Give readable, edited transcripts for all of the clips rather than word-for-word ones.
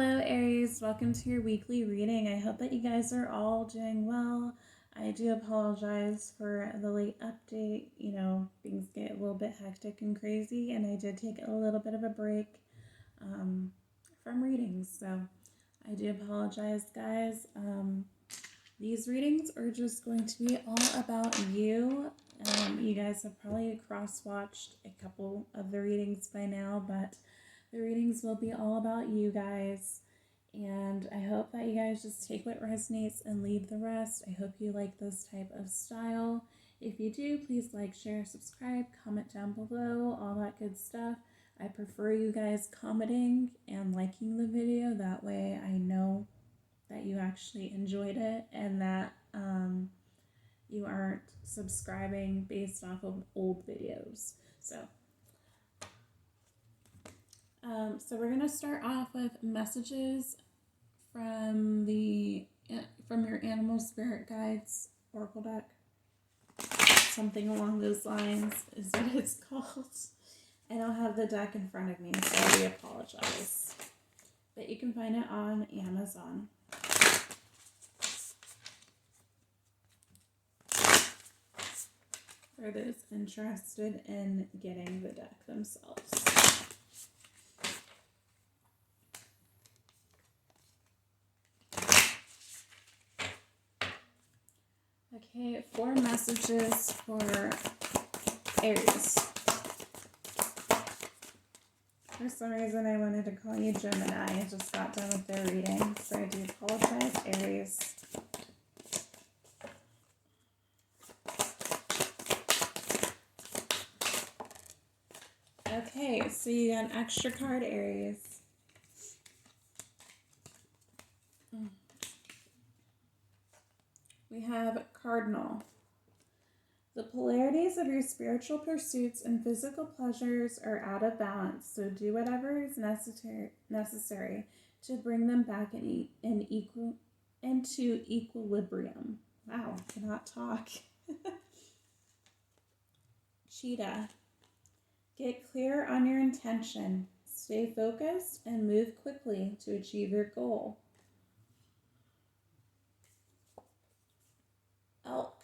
Hello, Aries. Welcome to your weekly reading. I hope that you guys are all doing well. I do apologize for the late update. Things get a little bit hectic and crazy, and I did take a little bit of a break from readings. So I do apologize, guys. These readings are just going to be all about you. You guys have probably cross-watched a couple of the readings by now, but the readings will be all about you guys, and I hope that you guys just take what resonates and leave the rest. I hope you like this type of style. If you do, please like, share, subscribe, comment down below, all that good stuff. I prefer you guys commenting and liking the video. That way I know that you actually enjoyed it and that you aren't subscribing based off of old videos. So we're gonna start off with messages from your animal spirit guides oracle deck. Something along those lines is what it's called. I don't have the deck in front of me, so I apologize. But you can find it on Amazon. For those interested in getting the deck themselves. Okay, 4 messages for Aries. For some reason I wanted to call you Gemini. I just got done with their reading, so I do apologize, Aries. Okay, so you got an extra card, Aries. We have Cardinal. The polarities of your spiritual pursuits and physical pleasures are out of balance, so do whatever is necessary to bring them back into equilibrium. Wow, I cannot talk. Cheetah. Get clear on your intention. Stay focused and move quickly to achieve your goal. Elk.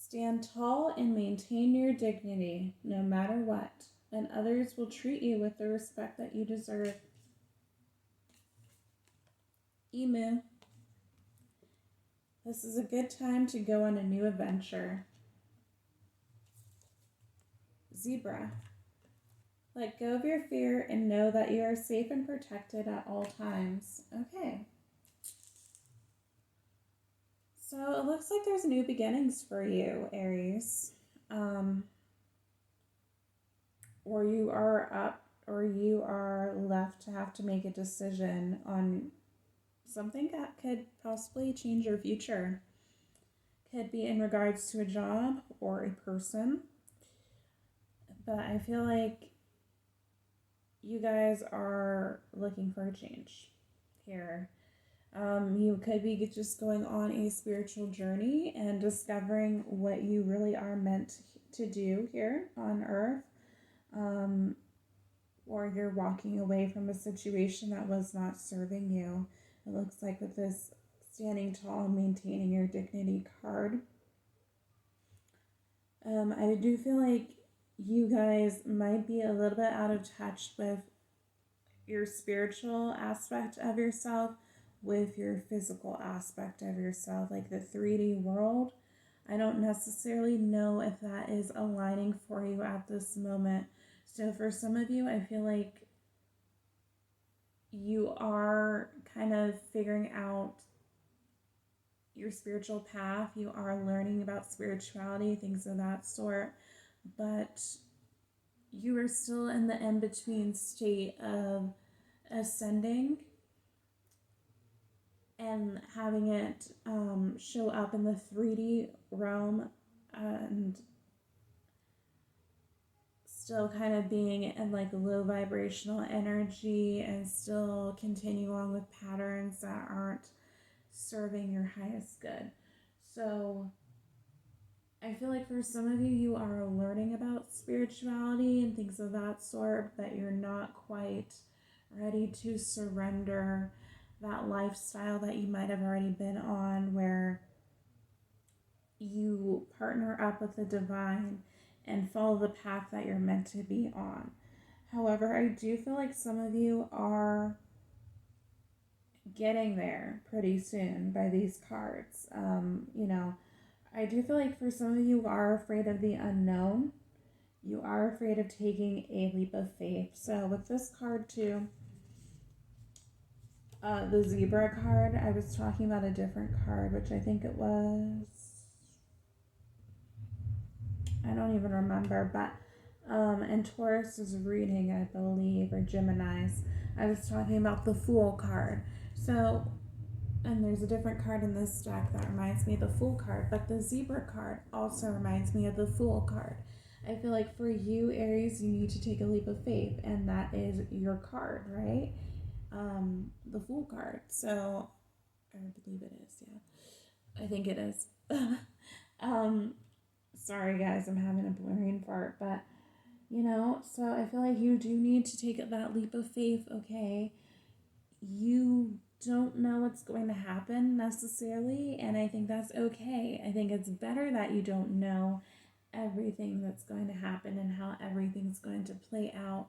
Stand tall and maintain your dignity, no matter what, and others will treat you with the respect that you deserve. Emu. This is a good time to go on a new adventure. Zebra. Let go of your fear and know that you are safe and protected at all times. Okay. So it looks like there's new beginnings for you, Aries. Or you are up, or you are left to have to make a decision on something that could possibly change your future. Could be in regards to a job or a person. But I feel like you guys are looking for a change here. You could be just going on a spiritual journey and discovering what you really are meant to do here on Earth. Or you're walking away from a situation that was not serving you. It looks like with this standing tall and maintaining your dignity card. I do feel like you guys might be a little bit out of touch with your spiritual aspect of yourself with your physical aspect of yourself, like the 3D world. I don't necessarily know if that is aligning for you at this moment. So for some of you, I feel like you are kind of figuring out your spiritual path. You are learning about spirituality, things of that sort, but you are still in the in-between state of ascending and having it show up in the 3D realm and still kind of being in like low vibrational energy and still continue on with patterns that aren't serving your highest good. So I feel like for some of you, you are learning about spirituality and things of that sort, but you're not quite ready to surrender that lifestyle that you might have already been on, where you partner up with the divine and follow the path that you're meant to be on. However, I do feel like some of you are getting there pretty soon by these cards. I do feel like for some of you are afraid of the unknown. You are afraid of taking a leap of faith. So with this card too, the zebra card, I was talking about a different card, which I think it was, I don't even remember, but and Taurus is reading, I believe, or Gemini's. I was talking about the Fool card. So, and there's a different card in this deck that reminds me of the Fool card, but the Zebra card also reminds me of the Fool card. I feel like for you, Aries, you need to take a leap of faith, and that is your card, right? The Fool card. So, I believe it is, yeah. I think it is. um, Sorry, guys, I'm having a brain fart, but so I feel like you do need to take that leap of faith, okay? You don't know what's going to happen necessarily, and I think that's okay. I think it's better that you don't know everything that's going to happen and how everything's going to play out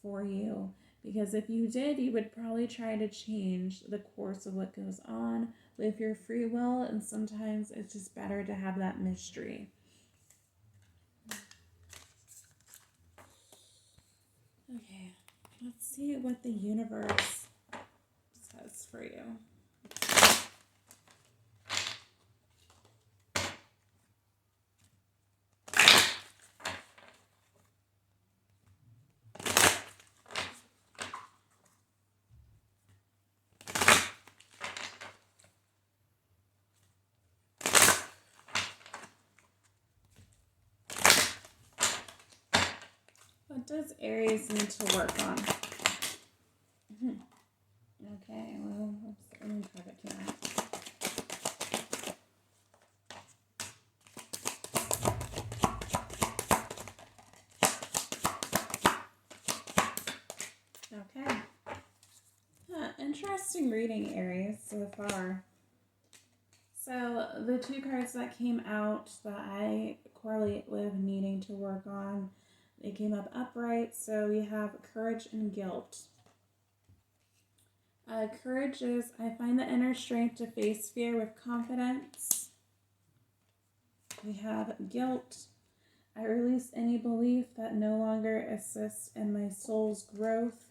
for you. Because if you did, you would probably try to change the course of what goes on with your free will, and sometimes it's just better to have that mystery. Okay, let's see what the universe says for you. What does Aries need to work on? Okay, well, let me grab it here. Okay. Interesting reading, Aries, so far. So, the two cards that came out that I correlate with needing to work on, they came up upright. So, we have courage and guilt. Courage is, I find the inner strength to face fear with confidence. We have guilt. I release any belief that no longer assists in my soul's growth.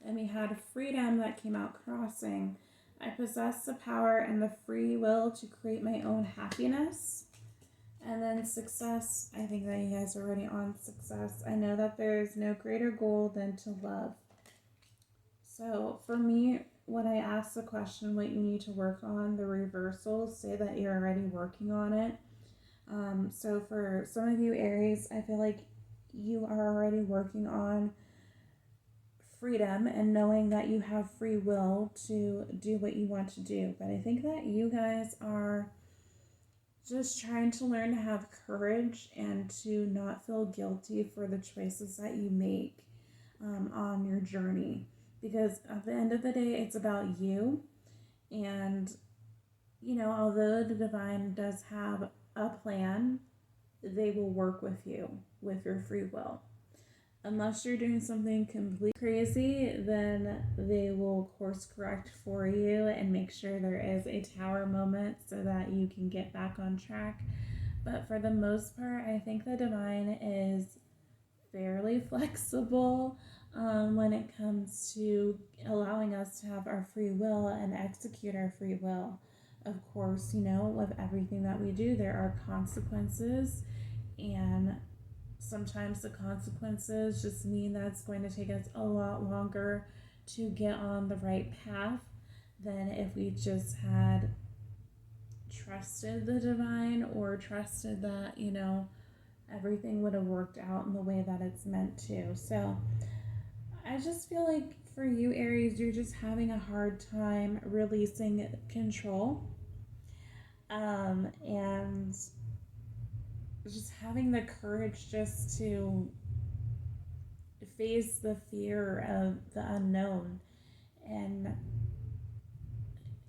And we had freedom that came out crossing. I possess the power and the free will to create my own happiness. And then success, I think that you guys are already on success. I know that there is no greater goal than to love. So for me, when I ask the question what you need to work on, the reversals say that you're already working on it. So for some of you Aries, I feel like you are already working on freedom and knowing that you have free will to do what you want to do. But I think that you guys are just trying to learn to have courage and to not feel guilty for the choices that you make on your journey. Because at the end of the day, it's about you. And, although the divine does have a plan, they will work with you with your free will. Unless you're doing something completely crazy, then they will course correct for you and make sure there is a tower moment so that you can get back on track. But for the most part, I think the divine is fairly flexible when it comes to allowing us to have our free will and execute our free will. Of course, with everything that we do, there are consequences, and sometimes the consequences just mean that it's going to take us a lot longer to get on the right path than if we just had trusted the divine or trusted that, everything would have worked out in the way that it's meant to. So I just feel like for you, Aries, you're just having a hard time releasing control. And just having the courage just to face the fear of the unknown and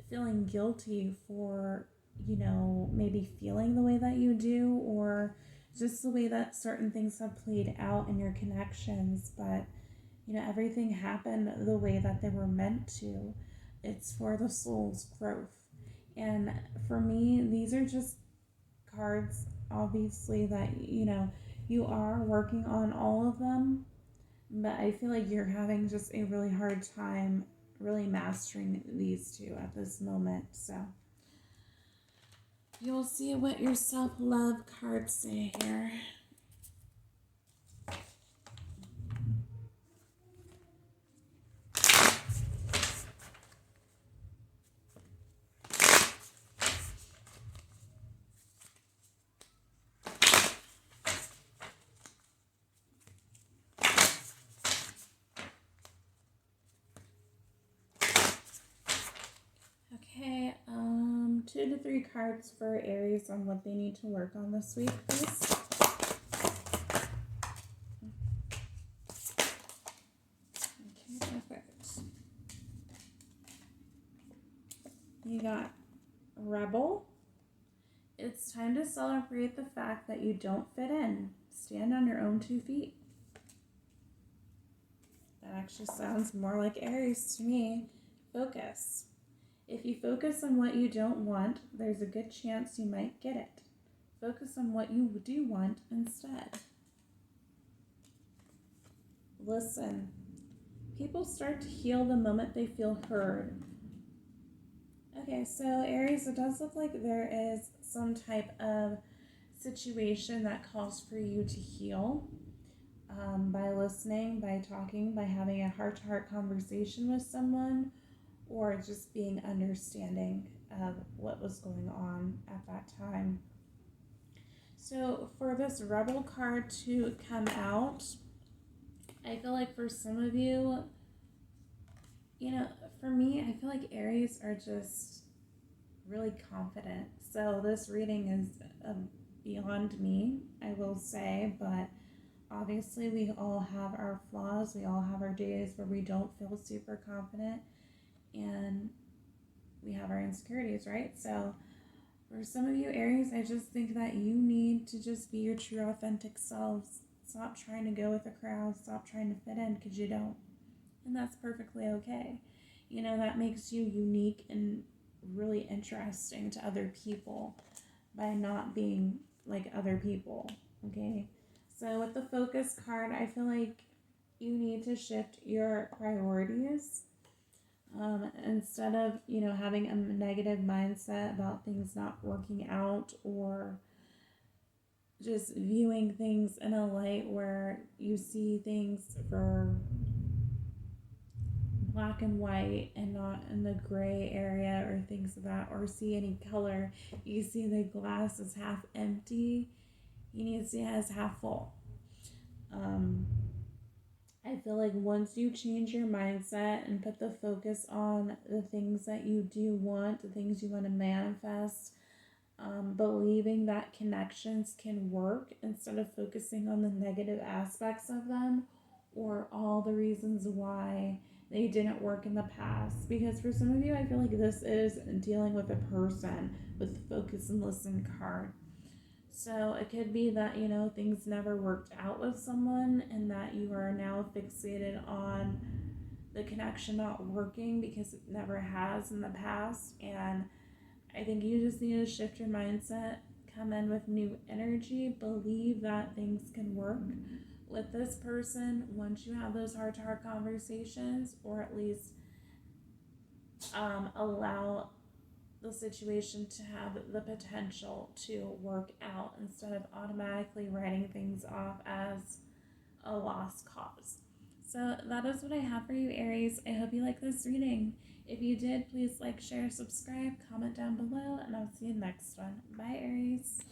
feeling guilty for, maybe feeling the way that you do, or just the way that certain things have played out in your connections. But, everything happened the way that they were meant to. It's for the soul's growth. And for me, these are just cards, obviously, that, you are working on all of them, but I feel like you're having just a really hard time really mastering these two at this moment. So you'll see what your self-love cards say here. Okay, 2 to 3 cards for Aries on what they need to work on this week, please. Okay, perfect. You got Rebel. It's time to celebrate the fact that you don't fit in. Stand on your own 2 feet. That actually sounds more like Aries to me. Focus. If you focus on what you don't want, there's a good chance you might get it. Focus on what you do want instead. Listen. People start to heal the moment they feel heard. Okay, so Aries, it does look like there is some type of situation that calls for you to heal by listening, by talking, by having a heart-to-heart conversation with someone, or just being understanding of what was going on at that time. So for this Rebel card to come out, I feel like for some of you, for me, I feel like Aries are just really confident. So this reading is beyond me, I will say, but obviously we all have our flaws. We all have our days where we don't feel super confident, and we have our insecurities, right? So for some of you Aries, I just think that you need to just be your true authentic selves. Stop trying to go with the crowd. Stop trying to fit in, because you don't. And that's perfectly okay. That makes you unique and really interesting to other people by not being like other people, okay? So with the focus card, I feel like you need to shift your priorities. Instead of, having a negative mindset about things not working out, or just viewing things in a light where you see things for black and white and not in the gray area or things of that, or see any color. You see the glass is half empty. You need to see it as half full. I feel like once you change your mindset and put the focus on the things that you do want, the things you want to manifest, believing that connections can work instead of focusing on the negative aspects of them, or all the reasons why they didn't work in the past. Because for some of you, I feel like this is dealing with a person with the focus and listen card. So it could be that, things never worked out with someone, and that you are now fixated on the connection not working because it never has in the past. And I think you just need to shift your mindset, come in with new energy, believe that things can work with this person once you have those heart-to-heart conversations, or at least allow the situation to have the potential to work out, instead of automatically writing things off as a lost cause. So that is what I have for you, Aries. I hope you like this reading. If you did, please like, share, subscribe, comment down below, and I'll see you next one. Bye, Aries.